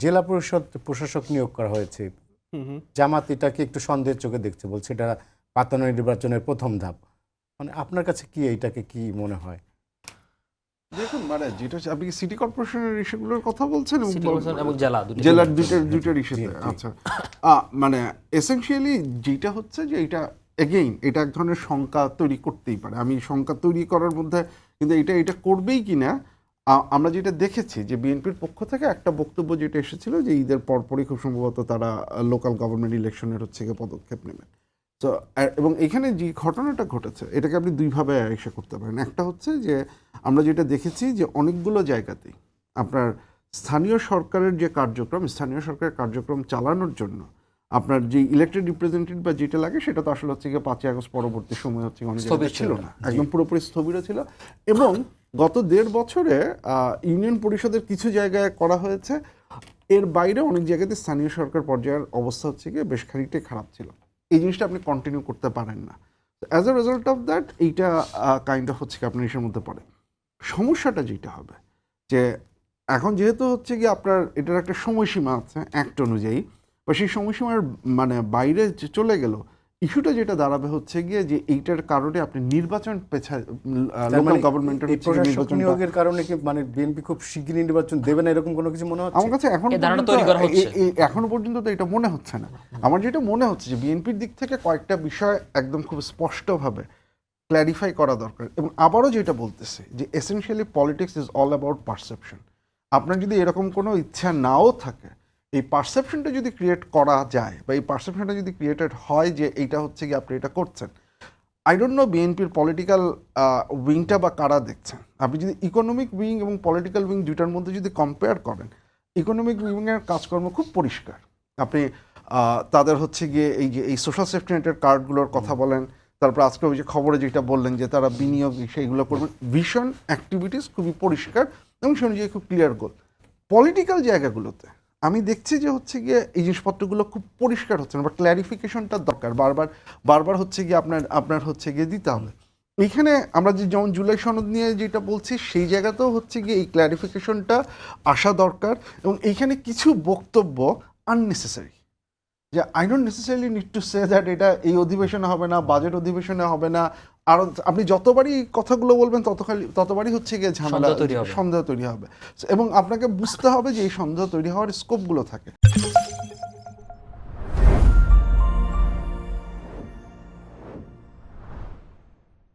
জেলা পরিষদ প্রশাসক নিয়োগ করা হয়েছে, জামাত এটাকে একটু সন্দেহের চোখে দেখছে, বলছে এটা পাতানো নির্বাচনের প্রথম ধাপ। মানে আপনার কাছে কি এইটাকে কি মনে হয়? দেখুন মানে যেটা আপনি কি সিটি কর্পোরেশনের ইস্যুগুলোর কথা বলছেন এবং জেলার দুইটার ইস্যুতে? আচ্ছা, মানে এসেনশিয়ালি যেটা হচ্ছে যে এটা এগেইন এটা এক ধরনের শঙ্কা তৈরি করতেই পারে। আমি শঙ্কা তৈরি করার মধ্যে কিন্তু এটা করবেই কিনা, আমরা যেটা দেখেছি যে বিএনপির পক্ষ থেকে একটা বক্তব্য যেটা এসেছিল যে ঈদের পরপরই খুব সম্ভবত তারা লোকাল গভর্নমেন্ট ইলেকশনের হচ্ছে পদক্ষেপ নেবেন। তো এবং এখানে যে ঘটনাটা ঘটেছে এটাকে আপনি দুইভাবে এসে করতে পারেন। একটা হচ্ছে যে আমরা যেটা দেখেছি যে অনেকগুলো জায়গাতেই আপনার স্থানীয় সরকারের যে কার্যক্রম, স্থানীয় সরকারের কার্যক্রম চালানোর জন্য আপনার যে ইলেক্টেড রিপ্রেজেন্টেটিভ বা যেটা লাগে সেটা তো আসলে হচ্ছে 5ই আগস্ট পরবর্তী সময় হচ্ছে অনেক জায়গায় ছিল না, একদম পুরোপুরি স্থবির ছিল। এবং গত 1.5 বছরে ইউনিয়ন পরিষদের কিছু জায়গায় করা হয়েছে, এর বাইরে অনেক জায়গাতে স্থানীয় সরকার পর্যায়ের অবস্থা হচ্ছে বেশ খানিকটাই খারাপ ছিল। এই জিনিসটা আপনি কন্টিনিউ করতে পারেন না। As a result of that এইটা কাইন্ড অফ হচ্ছে আপনার ইসের মধ্যে পড়ে। সমস্যাটা যেটা হবে যে এখন যেহেতু হচ্ছে আপনার এটার একটা সময়সীমা আছে অ্যাক্ট অনুযায়ী, বা সেই সময়সীমার মানে বাইরে চলে গেল, ইস্যুটা যেটা দাঁড়াবে হচ্ছে যে এইটার কারণে আপনি নির্বাচন লোকাল গভর্নমেন্টের প্রশাসক নিয়োগের কারণে কি মানে বিএনপি খুব শিগগিরই নির্বাচন দেবে না এরকম কোনো কিছু মনে হচ্ছে? আমার কাছে এখনো পর্যন্ত তো এটা মনে হচ্ছে না। আমার যেটা মনে হচ্ছে যে বিএনপির দিক থেকে কয়েকটা বিষয় একদম খুব স্পষ্টভাবে ক্ল্যারিফাই করা দরকার। এবং আবারও যেটা বলতেছে যে essentially politics is all about perception. আপনার যদি এরকম কোনো ইচ্ছা নাও থাকে, এই পারসেপশনটা যদি ক্রিয়েট করা যায় বা এই পারসেপশনটা যদি ক্রিয়েটেড হয় যে এইটা হচ্ছে আপনি এটা করছেন, আই ডোন্ট নো বিএনপির পলিটিক্যাল উইংটা বা কারা দেখছেন। আপনি যদি ইকোনমিক উইং এবং পলিটিক্যাল উইং দুইটার মধ্যে যদি কম্পেয়ার করেন, ইকোনমিক উইংয়ের কাজকর্ম খুব পরিষ্কার। আপনি তাদের হচ্ছে এই সোশ্যাল সেফটি নেটের কার্ডগুলোর কথা বলেন, তারপর আজকে ওই যে খবরে যেটা বললেন যে তারা বিনিয়োগ সেইগুলো করবেন, ভিশন অ্যাক্টিভিটিস খুবই পরিষ্কার এবং সে অনুযায়ী খুব ক্লিয়ার গোল। পলিটিক্যাল জায়গাগুলোতে আমি দেখছি যে হচ্ছে এই জিনিসপত্রগুলো খুব পরিষ্কার হচ্ছে না, বা ক্ল্যারিফিকেশনটা দরকার। বারবার হচ্ছে আপনার হচ্ছে দিতে হবে। এইখানে আমরা যেমন জুলাই সনদ নিয়ে যেটা বলছি সেই জায়গাতেও হচ্ছে এই ক্ল্যারিফিকেশনটা আসা দরকার। এবং এইখানে কিছু বক্তব্য আননেসেসারি, যে I don't necessarily need to say that এটা এই অধিবেশনে হবে না, বাজেট অধিবেশনে হবে না। আরও আপনি যতবারই কথাগুলো বলবেন ততবারই হচ্ছে ঝামেলা, সন্দেহ তৈরি হবে। এবং আপনাকে বুঝতে হবে যে এই সন্দেহ তৈরি হওয়ার স্কোপগুলো থাকে।